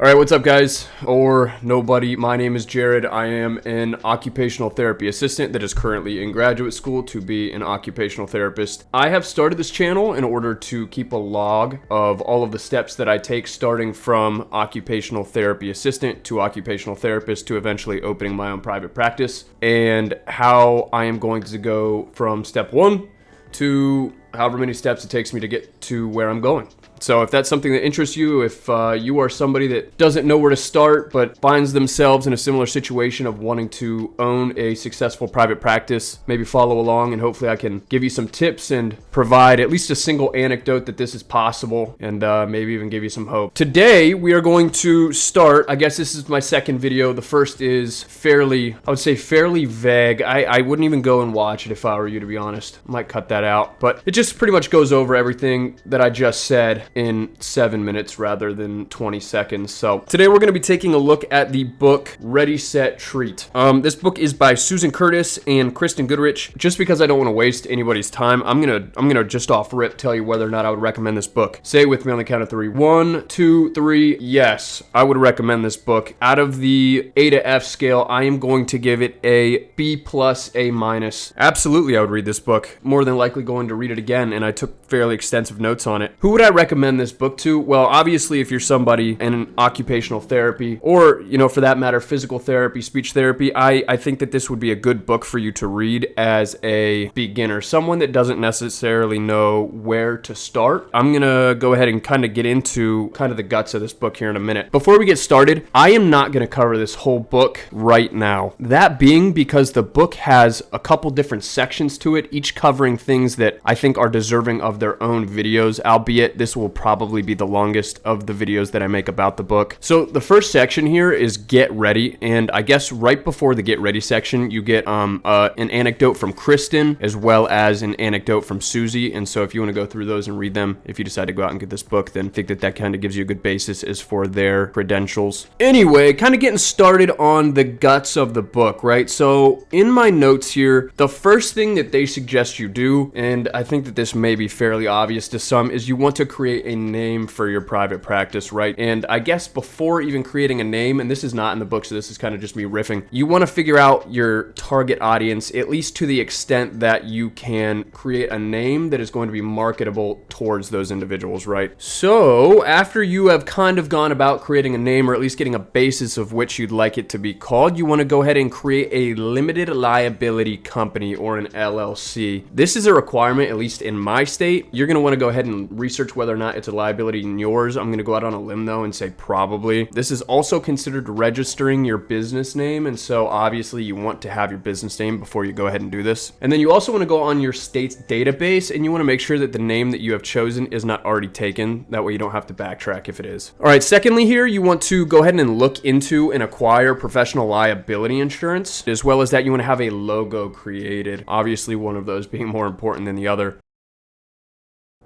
All right, what's up, guys? Or nobody. My name is Jared. I am an occupational therapy assistant that is currently in graduate school to be an occupational therapist. I have started this channel in order to keep a log of all of the steps that I take, starting from occupational therapy assistant to occupational therapist to eventually opening my own private practice, and how I am going to go from step one to however many steps it takes me to get to where I'm going. So if that's something that interests you, if you are somebody that doesn't know where to start but finds themselves in a similar situation of wanting to own a successful private practice, maybe follow along and hopefully I can give you some tips and provide at least a single anecdote that this is possible, and maybe even give you some hope. Today we are going to start, I guess this is my second video. The first is fairly vague. I wouldn't even go and watch it if I were you, to be honest. I might cut that out, but it just pretty much goes over everything that I just said in 7 minutes rather than 20 seconds. So today we're going to be taking a look at the book Ready, Set, Treat. This book is by Susan Curtis and Kristen Goodrich. Just because I don't want to waste anybody's time, I'm gonna just off rip tell you whether or not I would recommend this book. Say it with me on the count of three. 1, 2, 3. Yes, I would recommend this book. Out of the A to F scale, I am going to give it a B plus, A minus. Absolutely, I would read this book. More than likely going to read it again, and I took fairly extensive notes on it. Who would I recommend this book to? Well, obviously, if you're somebody in occupational therapy, or, you know, for that matter, physical therapy, speech therapy, I think that this would be a good book for you to read as a beginner, someone that doesn't necessarily know where to start. I'm gonna go ahead and kind of get into kind of the guts of this book here in a minute. Before we get started, I am not gonna cover this whole book right now. That being because the book has a couple different sections to it, each covering things that I think are deserving of their own videos, albeit this will probably be the longest of the videos that I make about the book. So the first section here is get ready, and I guess right before the get ready section you get an anecdote from Kristen as well as an anecdote from Susie. And so if you want to go through those and read them, if you decide to go out and get this book, then I think that kind of gives you a good basis as for their credentials. Anyway, kind of getting started on the guts of the book, right? So in my notes here, the first thing that they suggest you do, and I think that this may be fairly obvious to some, is you want to create a name for your private practice, right? And I guess before even creating a name, and this is not in the book, so this is kind of just me riffing, you want to figure out your target audience, at least to the extent that you can create a name that is going to be marketable towards those individuals, right? So after you have kind of gone about creating a name, or at least getting a basis of which you'd like it to be called, you want to go ahead and create a limited liability company, or an LLC. This is a requirement, at least in my state. You're going to want to go ahead and research whether or not it's a liability in yours. I'm going to go out on a limb though and say probably. This is also considered registering your business name, and so obviously you want to have your business name before you go ahead and do this. And then you also want to go on your state's database, and you want to make sure that the name that you have chosen is not already taken. That way you don't have to backtrack if it is. All right, secondly here, you want to go ahead and look into and acquire professional liability insurance. As well as that, you want to have a logo created. Obviously one of those being more important than the other.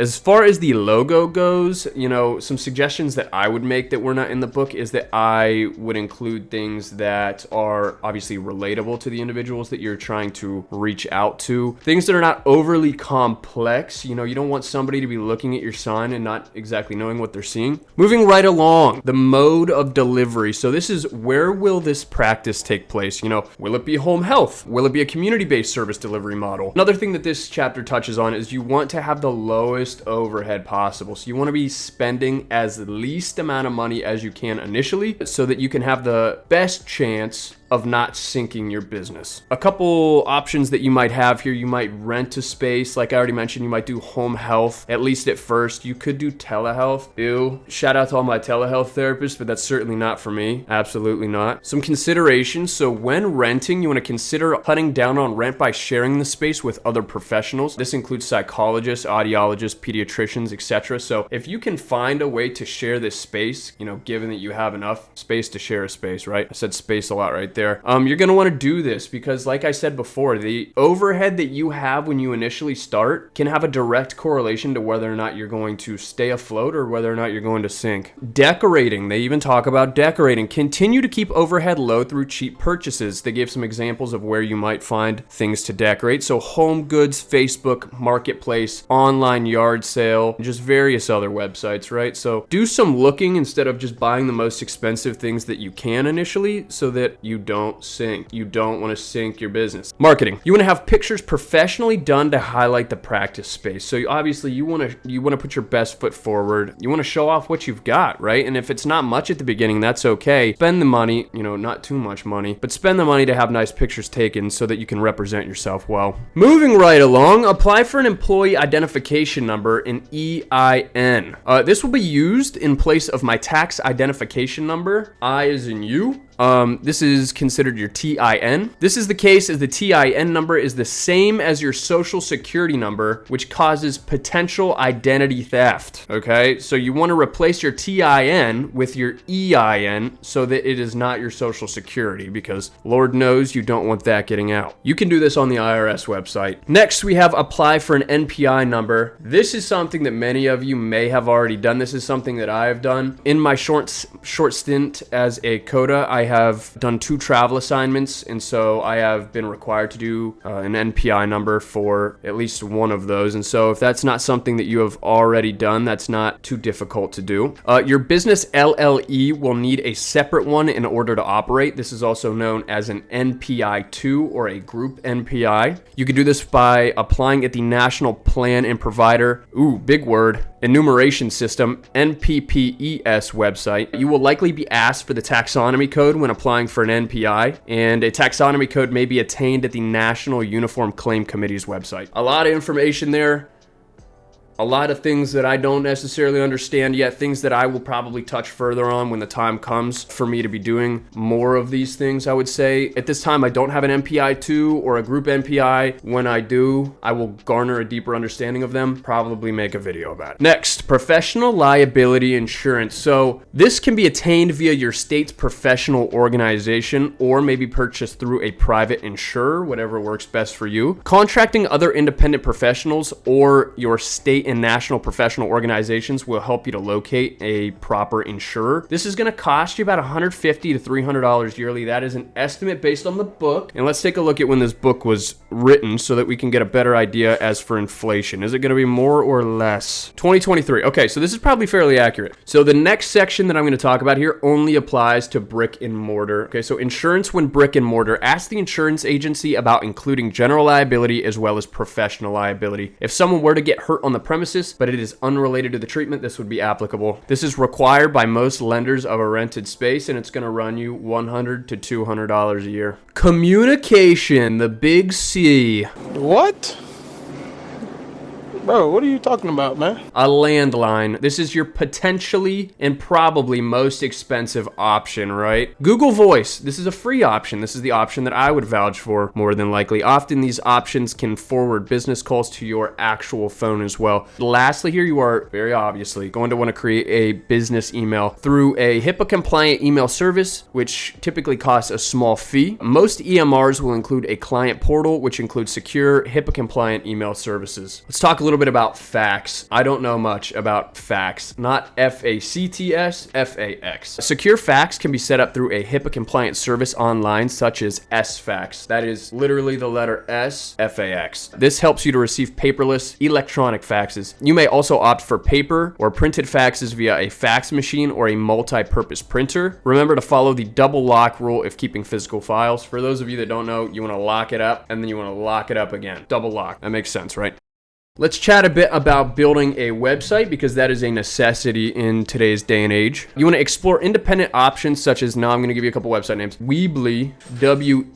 As far as the logo goes, you know, some suggestions that I would make that were not in the book is that I would include things that are obviously relatable to the individuals that you're trying to reach out to. Things that are not overly complex. You know, you don't want somebody to be looking at your sign and not exactly knowing what they're seeing. Moving right along, the mode of delivery. So this is, where will this practice take place? You know, will it be home health? Will it be a community-based service delivery model? Another thing that this chapter touches on is you want to have the lowest overhead possible. So you want to be spending as least amount of money as you can initially, so that you can have the best chance of not sinking your business. A couple options that you might have here: you might rent a space. Like I already mentioned, you might do home health, at least at first. You could do telehealth. Ew. Shout out to all my telehealth therapists, but that's certainly not for me. Absolutely not. Some considerations. So when renting, you want to consider cutting down on rent by sharing the space with other professionals. This includes psychologists, audiologists, pediatricians, etc. So if you can find a way to share this space, you know, given that you have enough space to share a space, right? I said space a lot right there. You're going to want to do this because, like I said before, the overhead that you have when you initially start can have a direct correlation to whether or not you're going to stay afloat or whether or not you're going to sink. Decorating. They even talk about decorating. Continue to keep overhead low through cheap purchases. They give some examples of where you might find things to decorate. So Home Goods, Facebook Marketplace, online yard sale, just various other websites, right? So do some looking instead of just buying the most expensive things that you can initially so that you don't sink. You don't want to sink your business. Marketing. You want to have pictures professionally done to highlight the practice space. So obviously you want to put your best foot forward. You want to show off what you've got, right? And if it's not much at the beginning, that's okay. Spend the money, not too much money, but spend the money to have nice pictures taken so that you can represent yourself well. Moving right along, apply for an employee identification number, an EIN. This will be used in place of my tax identification number. I as in you. This is considered your TIN. This is the case as the TIN number is the same as your social security number, which causes potential identity theft. Okay, so you want to replace your TIN with your EIN so that it is not your social security, because Lord knows you don't want that getting out. You can do this on the IRS website. Next, we have apply for an NPI number. This is something that many of you may have already done. This is something that I have done. In my short stint as a CODA, I have done 2 travel assignments, and so I have been required to do an NPI number for at least one of those. And so if that's not something that you have already done, that's not too difficult to do. Your business LLE will need a separate one in order to operate. This is also known as an NPI-2 or a group NPI. You can do this by applying at the National Plan and Provider, big word, enumeration system, NPPES website. You will likely be asked for the taxonomy code when applying for an NPI, and a taxonomy code may be attained at the National Uniform Claim Committee's website. A lot of information there. A lot of things that I don't necessarily understand yet, things that I will probably touch further on when the time comes for me to be doing more of these things, I would say. At this time, I don't have an NPI-2 or a group NPI. When I do, I will garner a deeper understanding of them, probably make a video about it. Next, professional liability insurance. So this can be attained via your state's professional organization or maybe purchased through a private insurer, whatever works best for you. Contracting other independent professionals or your state and national professional organizations will help you to locate a proper insurer. This is going to cost you about $150 to $300 yearly. That is an estimate based on the book. And let's take a look at when this book was written so that we can get a better idea as for inflation. Is it going to be more or less? 2023. Okay, so this is probably fairly accurate. So the next section that I'm going to talk about here only applies to brick and mortar. Okay, so insurance when brick and mortar. Ask the insurance agency about including general liability as well as professional liability. If someone were to get hurt on the premises, but it is unrelated to the treatment, this would be applicable. This is required by most lenders of a rented space, and it's going to run you $100 to $200 a year. Communication, the big C. What? Bro, what are you talking about, man? A landline. This is your potentially and probably most expensive option, right? Google Voice. This is a free option. This is the option that I would vouch for more than likely. Often these options can forward business calls to your actual phone as well. Lastly, here you are very obviously going to want to create a business email through a HIPAA compliant email service, which typically costs a small fee. Most EMRs will include a client portal, which includes secure HIPAA compliant email services. Let's talk a little bit about fax. I don't know much about fax, not FACTS, FAX. Secure fax can be set up through a HIPAA compliant service online, such as SFax. That is literally the letter S, FAX. This helps you to receive paperless electronic faxes. You may also opt for paper or printed faxes via a fax machine or a multi-purpose printer. Remember to follow the double lock rule if keeping physical files. For those of you that don't know, you want to lock it up and then you want to lock it up again. Double lock. That makes sense, right? Let's chat a bit about building a website because that is a necessity in today's day and age. You want to explore independent options such as, now I'm going to give you a couple website names. Weebly, Weebly,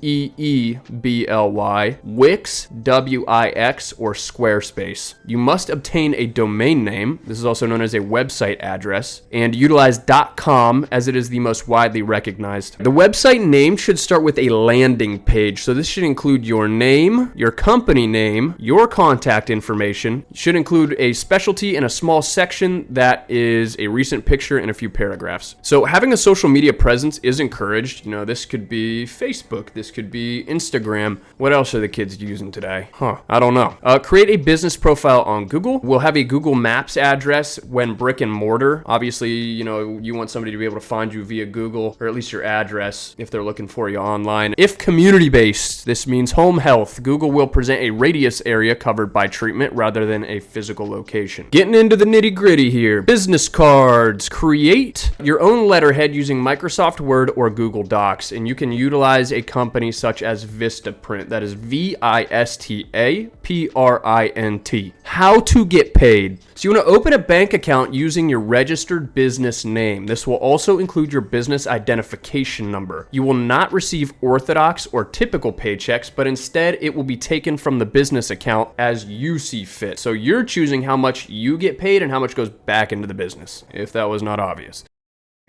Wix, Wix, or Squarespace. You must obtain a domain name. This is also known as a website address, and utilize .com as it is the most widely recognized. The website name should start with a landing page. So this should include your name, your company name, your contact information, information. You should include a specialty in a small section that is a recent picture and a few paragraphs. So having a social media presence is encouraged. This could be Facebook, this could be Instagram. What else are the kids using today? I don't know. Create a business profile on Google. We'll have a Google Maps address when brick and mortar. Obviously, you want somebody to be able to find you via Google, or at least your address if they're looking for you online. If community-based, this means home health. Google will present a radius area covered by treatment rather than a physical location. Getting into the nitty-gritty here. Business cards. Create your own letterhead using Microsoft Word or Google Docs, and you can utilize a company such as Vistaprint. That is Vistaprint. How to get paid. So you want to open a bank account using your registered business name. This will also include your business identification number. You will not receive orthodox or typical paychecks, but instead it will be taken from the business account as you see fit. So you're choosing how much you get paid and how much goes back into the business, if that was not obvious.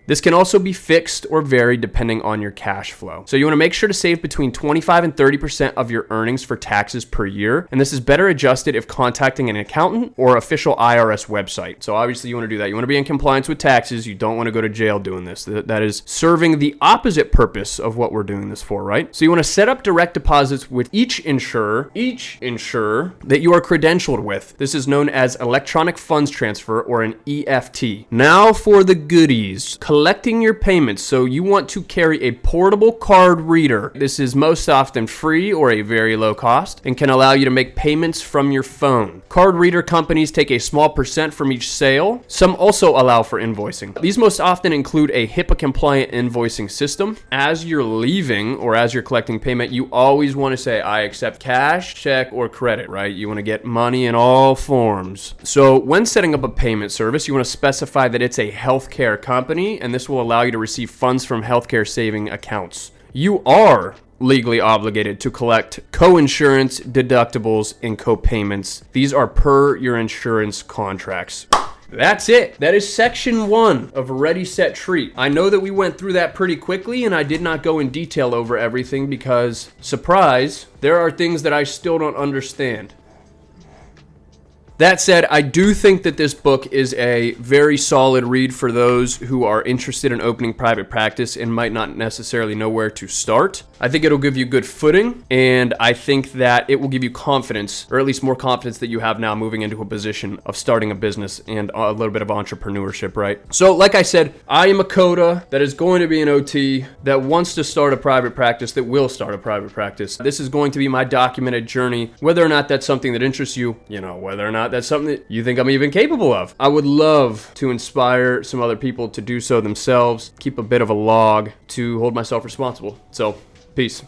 This can also be fixed or varied depending on your cash flow. So you want to make sure to save between 25 and 30% of your earnings for taxes per year. And this is better adjusted if contacting an accountant or official IRS website. So obviously you want to do that. You want to be in compliance with taxes. You don't want to go to jail doing this. That is serving the opposite purpose of what we're doing this for, right? So you want to set up direct deposits with each insurer that you are credentialed with. This is known as electronic funds transfer or an EFT. Now for the goodies. Collecting your payments. So you want to carry a portable card reader. This is most often free or a very low cost and can allow you to make payments from your phone. Card reader companies take a small percent from each sale. Some also allow for invoicing. These most often include a HIPAA compliant invoicing system. As you're leaving or as you're collecting payment, you always want to say, I accept cash, check, or credit, right? You want to get money in all forms. So when setting up a payment service, you want to specify that it's a healthcare company, and this will allow you to receive funds from healthcare saving accounts. You are legally obligated to collect co-insurance, deductibles, and co-payments. These are per your insurance contracts. That's it. That is section 1 of Ready, Set, Treat. I know that we went through that pretty quickly, and I did not go in detail over everything because, surprise, there are things that I still don't understand. That said, I do think that this book is a very solid read for those who are interested in opening private practice and might not necessarily know where to start. I think it'll give you good footing, and I think that it will give you confidence, or at least more confidence that you have now moving into a position of starting a business and a little bit of entrepreneurship, right? So, like I said, I am a CODA that is going to be an OT that wants to start a private practice, that will start a private practice. This is going to be my documented journey, whether or not that's something that interests you, whether or not that's something that you think I'm even capable of. I would love to inspire some other people to do so themselves, keep a bit of a log to hold myself responsible. So, peace.